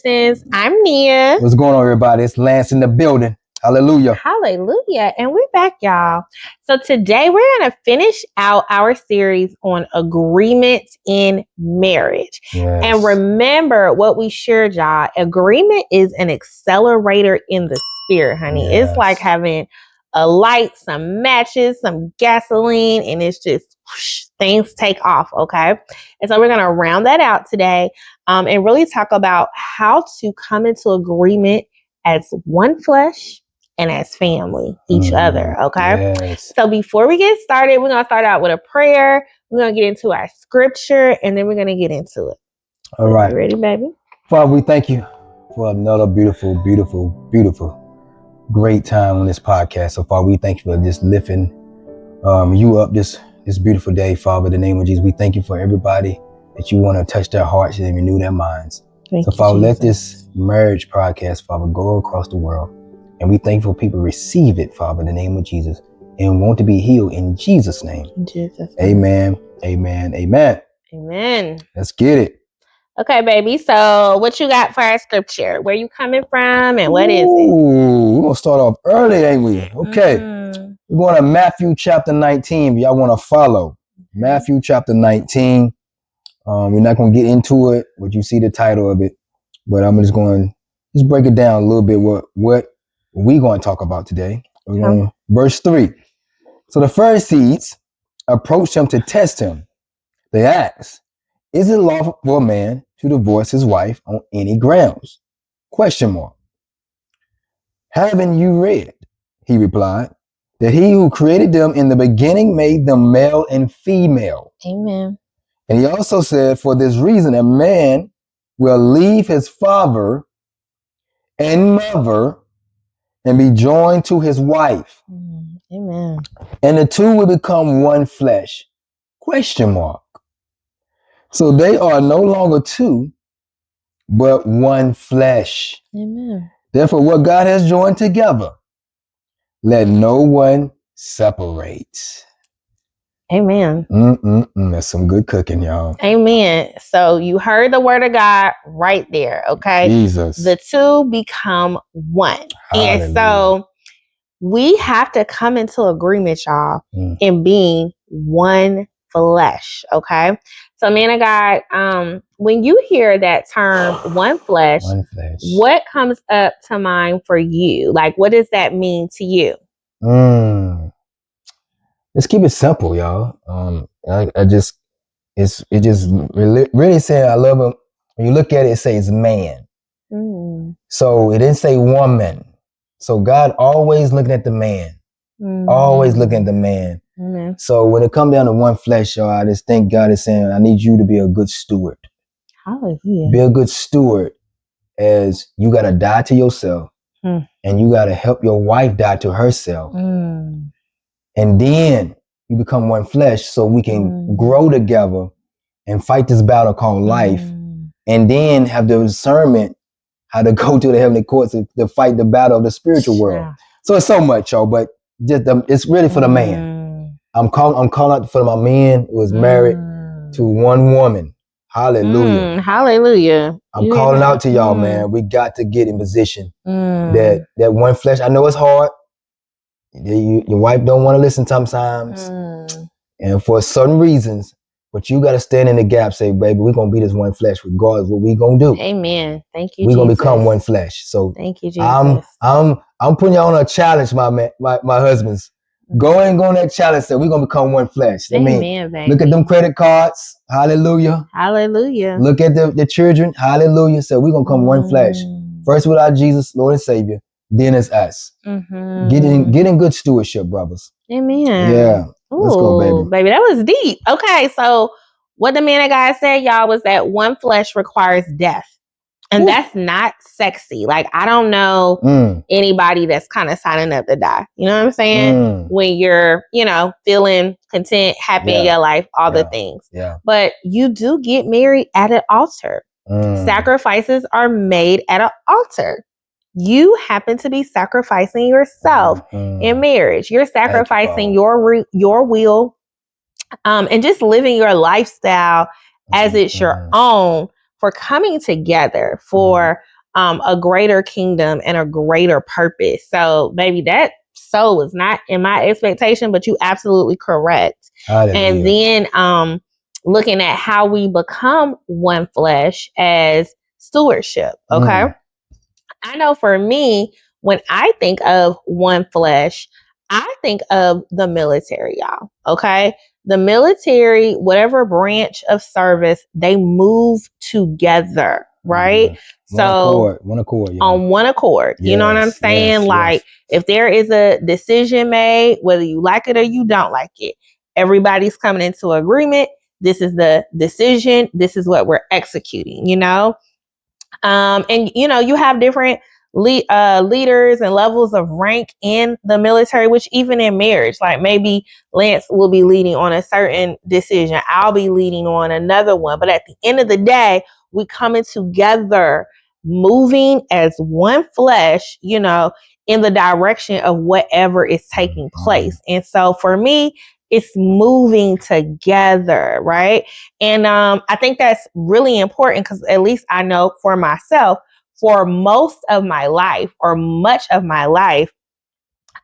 Lessons. I'm Nia. What's going on, everybody? It's Lance in the building. Hallelujah. Hallelujah. And we're back, y'all. So today we're going to finish out our series on agreement in marriage. Yes. And remember what we shared, y'all. Agreement is an accelerator in the spirit, honey. Yes. It's like having a light, some matches, some gasoline, and it's just whoosh, things take off, okay? And so we're going to round that out today and really talk about how to come into agreement as one flesh and as family, each other, okay? Yes. So before we get started, we're going to start out with a prayer. We're going to get into our scripture, and then we're going to get into it. All right. You ready, baby? Father, we thank you for another beautiful, great time on this podcast. So, Father, we thank you for just lifting you up this beautiful day, Father, in the name of Jesus. We thank you for everybody that you want to touch their hearts and renew their minds. Thank so, you, Father, Jesus. let this marriage podcast, Father, go across the world. And we thank you for people receive it, Father, in the name of Jesus, and want to be healed in Jesus' name. In Jesus' name. Amen, amen, amen. Amen. Let's get it. Okay, baby. So what you got for our scripture? Where you coming from and what is it? We're going to start off early, ain't we? Okay. We're going to Matthew chapter 19. If y'all want to follow. Matthew chapter 19. We're not going to get into it, but you see the title of it. But I'm just going to break it down a little bit what we're going to talk about today. We're going verse 3. So the Pharisees approached him to test him. They asked, "Is it lawful for a man to divorce his wife on any grounds?" ? "Haven't you read," he replied, "that he who created them in the beginning made them male and female?" Amen. And he also said, "For this reason, a man will leave his father and mother and be joined to his wife. Amen. And the two will become one flesh." ? So they are no longer two, but one flesh. Amen. Therefore, what God has joined together, let no one separate. Amen. That's some good cooking, y'all. Amen. So you heard the word of God right there, okay? Jesus. The two become one. Hallelujah. And so we have to come into agreement, y'all, in being one flesh, okay? So, man of God, when you hear that term, one flesh, what comes up to mind for you? Like, what does that mean to you? Let's keep it simple, y'all. It just really saying I love him. When you look at it, it says man. So it didn't say woman. So God always looking at the man. Always looking at the man. So when it comes down to one flesh, y'all, I just think God is saying, I need you to be a good steward. Hallelujah. Be a good steward, as you got to die to yourself and you got to help your wife die to herself. And then you become one flesh so we can grow together and fight this battle called life. And then have the discernment how to go to the heavenly courts to fight the battle of the spiritual world. So it's so much, y'all, but just it's really for the man. I'm calling out for my man who is married to one woman. Hallelujah. Hallelujah. I'm calling out to y'all, man. We got to get in position that one flesh. I know it's hard. Your wife don't want to listen sometimes, and for certain reasons. But you got to stand in the gap. Say, baby, we're gonna be this one flesh, regardless of what we gonna do. Amen. Thank you. We're gonna become one flesh. So thank you, Jesus. I'm putting y'all on a challenge, my husbands. Go on that challenge. That we're gonna become one flesh. Amen, baby. Look at them credit cards. Hallelujah. Hallelujah. Look at the children. Hallelujah. So we're gonna come one flesh. First with our Jesus, Lord and Savior. Then it's us. Get in good stewardship, brothers. Amen. Yeah. Let's go, baby. That was deep. Okay, so what the man of God said, y'all, was that one flesh requires death. And that's not sexy. Like, I don't know anybody that's kind of signing up to die. You know what I'm saying? When you're, feeling content, happy in your life, all the things. Yeah. But you do get married at an altar. Sacrifices are made at an altar. You happen to be sacrificing yourself in marriage. You're sacrificing your will, and just living your lifestyle as it's your own, for coming together, for a greater kingdom and a greater purpose. So, baby, that so was not in my expectation, but you absolutely correct. Hallelujah. And then looking at how we become one flesh as stewardship. Okay. I know for me, when I think of one flesh, I think of the military, y'all. Okay. The military, whatever branch of service, they move together, right? So one accord, yeah. on one accord, you know what I'm saying? Like if there is a decision made, whether you like it or you don't like it, everybody's coming into agreement. This is the decision. This is what we're executing, you know? And you know, you have different leaders and levels of rank in the military, which even in marriage, like maybe Lance will be leading on a certain decision, I'll be leading on another one. But at the end of the day, we coming together, moving as one flesh, you know, in the direction of whatever is taking place. And so for me, it's moving together, right? And I think that's really important because at least I know for myself, for most of my life or much of my life,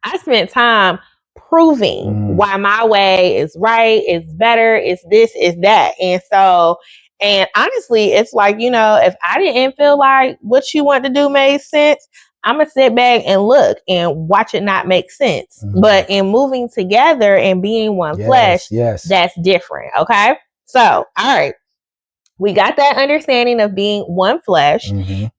I spent time proving why my way is right, is better, is this, is that. And so, and honestly, it's like, you know, if I didn't feel like what you want to do made sense, I'm going to sit back and look and watch it not make sense. But in moving together and being one flesh, that's different. Okay. So, all right. We got that understanding of being one flesh.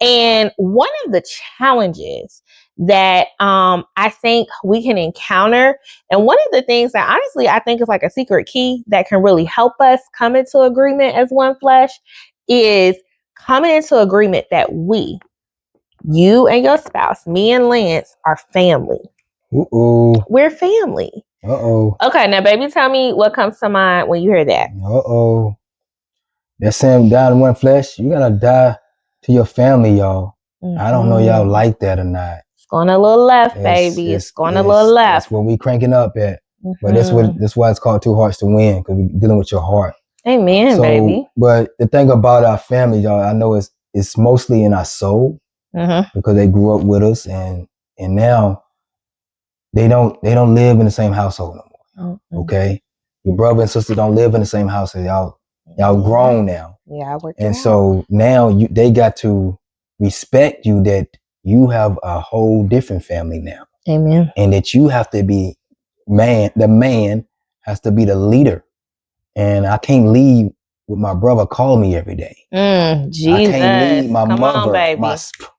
And one of the challenges that I think we can encounter, and one of the things that honestly I think is like a secret key that can really help us come into agreement as one flesh, is coming into agreement that you and your spouse, me and Lance, are family. We're family. Okay, now baby, tell me what comes to mind when you hear that. That same die in one flesh, you gotta die to your family, y'all. I don't know y'all like that or not. It's going a little left, baby. It's going a little left. That's what we cranking up at. But that's why it's called Two Hearts to Win, because we're dealing with your heart. Amen, baby. But the thing about our family, y'all, I know it's mostly in our soul, because they grew up with us, and now they don't live in the same household no more. Okay, your brother and sister don't live in the same house as y'all. Y'all grown now. Yeah, and so now they got to respect you, that you have a whole different family now. Amen. And that you have to be the man has to be the leader. And I can't leave with my brother calling me every day. Jesus. I can't leave my mother. On, baby.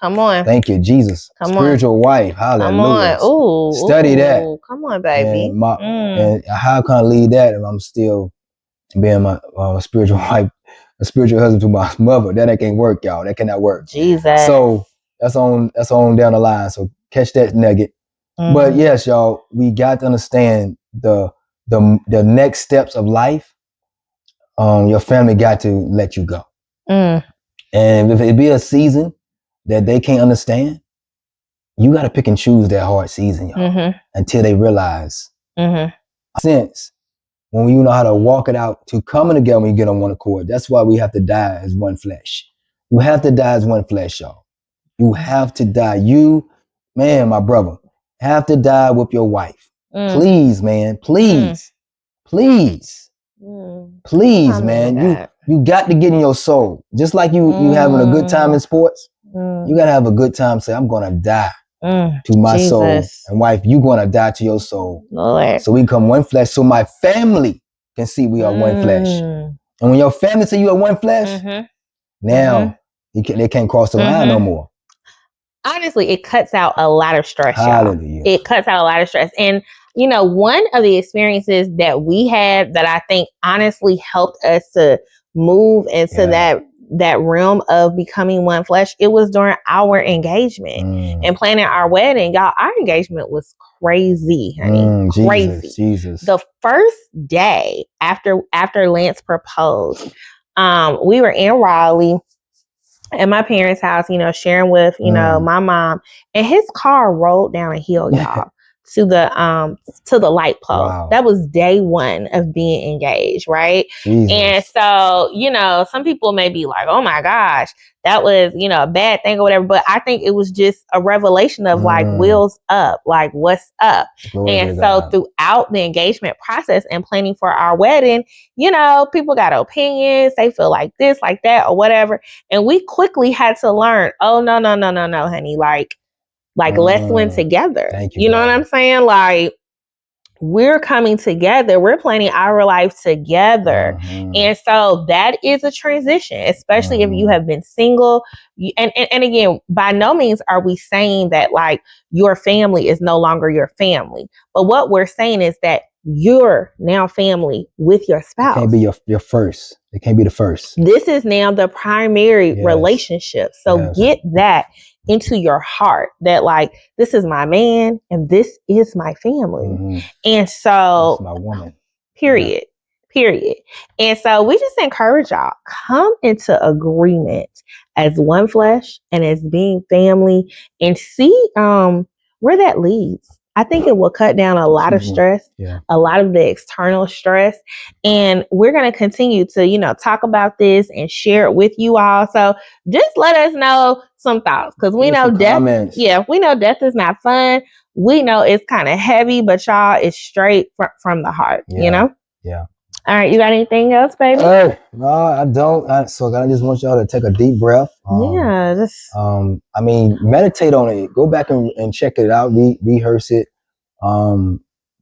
Come on. Thank you, Jesus. Spiritual wife. Hallelujah. Come on. Study that. Come on, baby. And how can I leave that if I'm still being my spiritual wife, a spiritual husband to my mother? That can't work, y'all. That cannot work. Jesus. So that's on down the line. So catch that nugget. But yes, y'all, we got to understand the next steps of life. Your family got to let you go. And if it be a season that they can't understand, you got to pick and choose that hard season, y'all, until they realize. Since when you know how to walk it out to coming together when you get on one accord. That's why we have to die as one flesh. You have to die as one flesh, y'all. You have to die. You, man, my brother, have to die with your wife. Please, man. Please. Please. Please, man. You got to get in your soul. Just like you having a good time in sports, you got to have a good time. Say, I'm going to die to my soul. And wife, you going to die to your soul. Lord. So we become one flesh, so my family can see we are one flesh. And when your family see you are one flesh, now they can't cross the line no more. Honestly, it cuts out a lot of stress, y'all. It cuts out a lot of stress. And, you know, one of the experiences that we had that I think honestly helped us to move into that realm of becoming one flesh, it was during our engagement and planning our wedding. Y'all, our engagement was crazy, honey. Crazy. Jesus. The first day after Lance proposed, we were in Raleigh at my parents' house, you know, sharing with, you know, my mom, and his car rolled down a hill, y'all, to the light pole. Wow. That was day one of being engaged, right? Jesus. And so, you know, some people may be like, oh my gosh, that was, you know, a bad thing or whatever. But I think it was just a revelation of like wheels up, like what's up. Glory and to so God. throughout the engagement process and planning for our wedding, you know, people got opinions. They feel like this, like that, or whatever. And we quickly had to learn, oh, no, honey. Like let's win together. Thank You know what I'm saying? Like, we're coming together. We're planning our life together. And so that is a transition, especially if you have been single. And again, by no means are we saying that like your family is no longer your family. But what we're saying is that you're now family with your spouse. It can't be your first. It can't be the first. This is now the primary relationship. So get that into your heart, that like, this is my man and this is my family. And so that's my woman. Period. And so we just encourage y'all, come into agreement as one flesh and as being family, and see where that leads. I think it will cut down a lot of stress, a lot of the external stress. And we're going to continue to, you know, talk about this and share it with you all. So just let us know some thoughts, because we know death. Comments. Yeah, we know death is not fun. We know it's kind of heavy, but y'all, it's straight from the heart, you know? Yeah. All right. You got anything else, baby? No, I don't. So I just want y'all to take a deep breath. I mean, meditate on it. Go back and check it out. Rehearse it.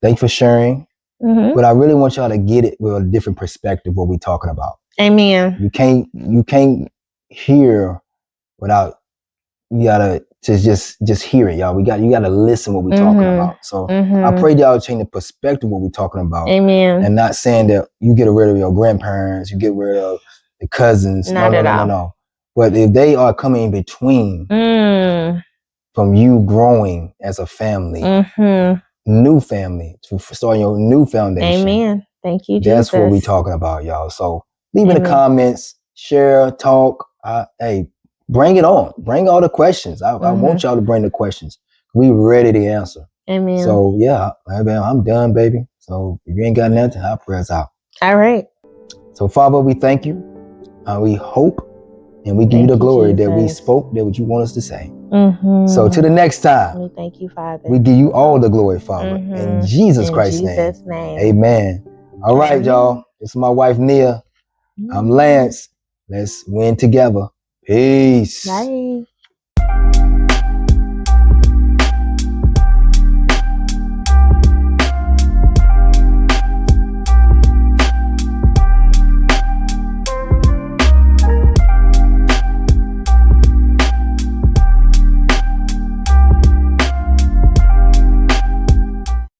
Thanks for sharing. But I really want y'all to get it with a different perspective what we're talking about. Amen. You can't hear without, you gotta just hear it, y'all. You gotta listen what we're talking about. So I pray y'all change the perspective what we're talking about. Amen. And not saying that you get rid of your grandparents, you get rid of the cousins. No. But if they are coming in between from you growing as a family, new family, to start your new foundation. Amen. Thank you, Jesus. That's what we're talking about, y'all. So leave in the comments, share, talk. Hey, bring it on. Bring all the questions. I want y'all to bring the questions. We ready to answer. Amen. So yeah, I'm done, baby. So if you ain't got nothing, our prayers out. All right. So Father, we thank you. We hope and we give you the glory that we spoke, that what you want us to say. So to the next time, we thank you, Father. We give you all the glory, Father. In Jesus Christ's name. Amen. All right, y'all. This is my wife, Nia. I'm Lance. Let's win together. Peace. Bye.